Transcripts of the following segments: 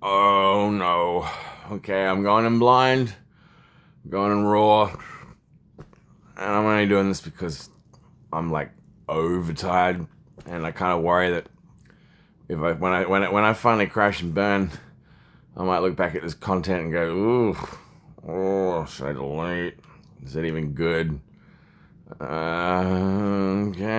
Oh no. Okay, I'm going in blind, going in raw, and I'm only doing this because I'm like overtired, and I kind of worry that if when I finally crash and burn, I might look back at this content and go, ooh, oh, should I delete? Is that even good? Okay.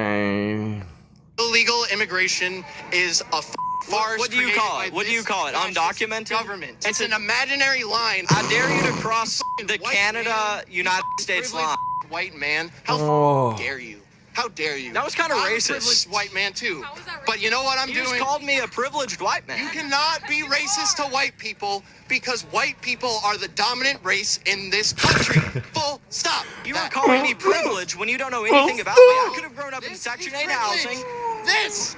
Illegal immigration is a farce. What do you call it? What do you call it? Undocumented? Government. It's an imaginary line. I dare you to cross the Canada-United States line. White man. How dare you? How dare you? That was kind of I'm racist. a privileged white man too. But you know what I'm You doing? just called me a privileged white man. You cannot be racist to white people because white people are the dominant race in this country. Full stop. You were calling me privileged when you don't know anything about me. I could have grown up in Section 8 housing. This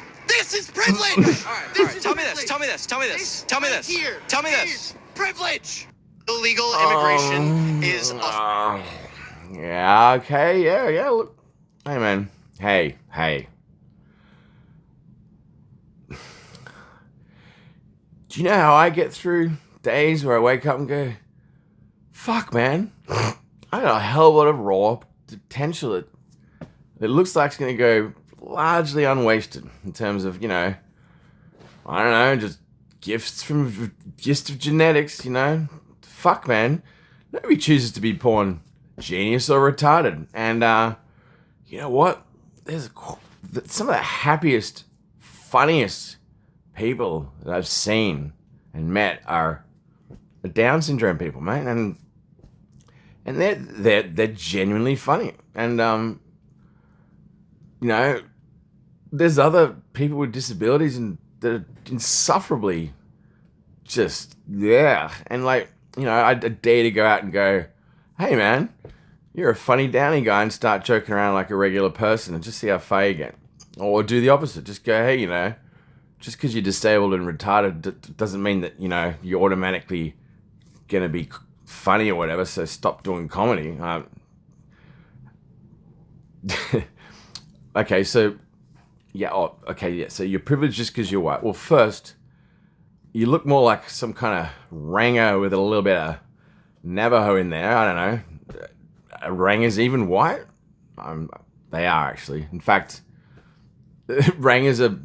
is privilege. All right. Tell me this. Tell me this. Tell me this. Tell me this. Here. Tell me this. Illegal immigration is a Yeah, okay, yeah, look. Hey, man. Hey. Do you know how I get through days where I wake up and go, fuck, man, I got a hell of a lot of raw potential that it looks like it's going to go largely unwasted in terms of, I don't know, just gifts of genetics, Fuck, man. Nobody chooses to be born genius or retarded. And, you know what? There's some of the happiest, funniest people that I've seen and met are the Down syndrome people, mate. And they're genuinely funny. And, there's other people with disabilities and that are insufferably just, yeah. And I dare to go out and go, hey, man, you're a funny Downy guy, and start joking around like a regular person and just see how far you get. Or do the opposite. Just go, hey, just because you're disabled and retarded doesn't mean that, you're automatically going to be funny or whatever, so stop doing comedy. Okay, so, so you're privileged just because you're white. Well, first, you look more like some kind of ranger with a little bit of Navajo in there. I don't know. Rangers even white? They are, actually. In fact, rangers are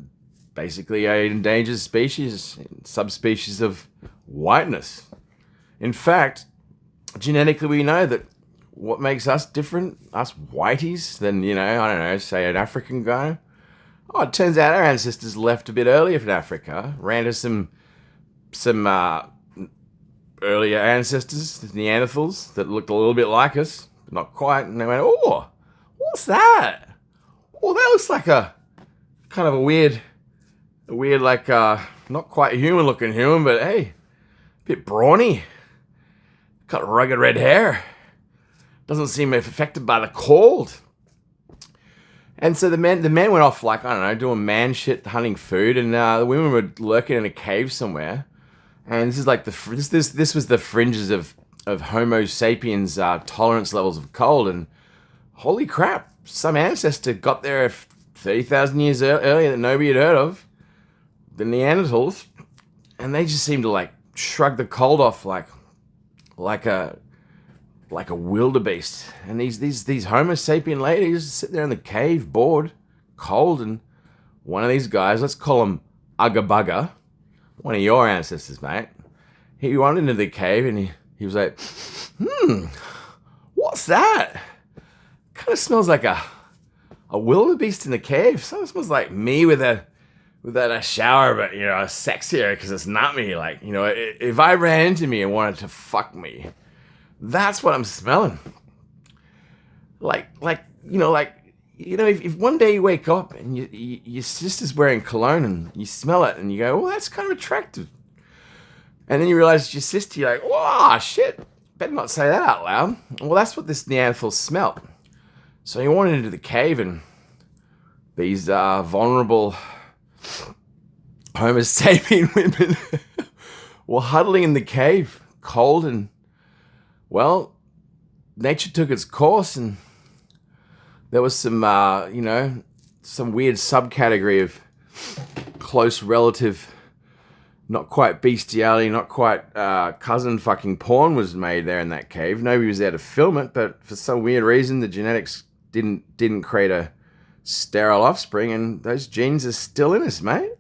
basically an endangered species, subspecies of whiteness. In fact, genetically we know that what makes us different, us whiteys, than, I don't know, say an African guy. Oh, it turns out our ancestors left a bit earlier from Africa, ran to some earlier ancestors, the Neanderthals, that looked a little bit like us, but not quite, and they went, oh, what's that? Oh, that looks like a kind of a weird, like, not quite human looking human, but hey, a bit brawny, got rugged red hair, doesn't seem affected by the cold. And so the men went off, like, I don't know, doing man shit, hunting food, and the women were lurking in a cave somewhere. And this is like this was the fringes of Homo sapiens tolerance levels of cold. And holy crap, some ancestor got there 30,000 years earlier that nobody had heard of, the Neanderthals, and they just seemed to like shrug the cold off like a wildebeest. And these Homo sapien ladies sit there in the cave, bored, cold, and one of these guys, let's call him Ugga Bugga, one of your ancestors, mate, he went into the cave and he was like, what's that? Kind of smells like a wildebeest in the cave. So it smells like me with a shower, but sexier because it's not me. Like, if I ran into me and wanted to fuck me, that's what I'm smelling. If one day you wake up and your sister's wearing cologne and you smell it and you go, oh, that's kind of attractive. And then you realize it's your sister, you're like, oh, shit, better not say that out loud. Well, that's what this Neanderthal smelled. So he wandered into the cave, and these vulnerable Homo sapien women were huddling in the cave, cold, and, well, nature took its course, and there was some, some weird subcategory of close relative not quite bestiality, not quite cousin fucking porn was made there in that cave. Nobody was there to film it, but for some weird reason, the genetics didn't create a sterile offspring, and those genes are still in us, mate.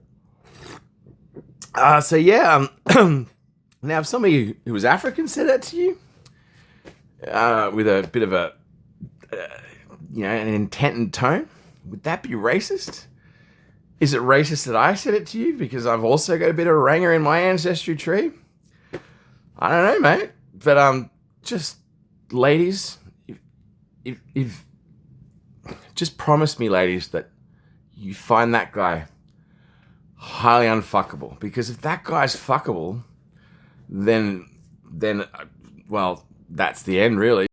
So yeah, now if somebody who was African said that to you, with a bit of a, an intent and tone, would that be racist? Is it racist that I said it to you because I've also got a bit of Ranger in my ancestry tree? I don't know, mate. But just ladies, if just promise me, ladies, that you find that guy highly unfuckable. Because if that guy's fuckable, then well, that's the end, really.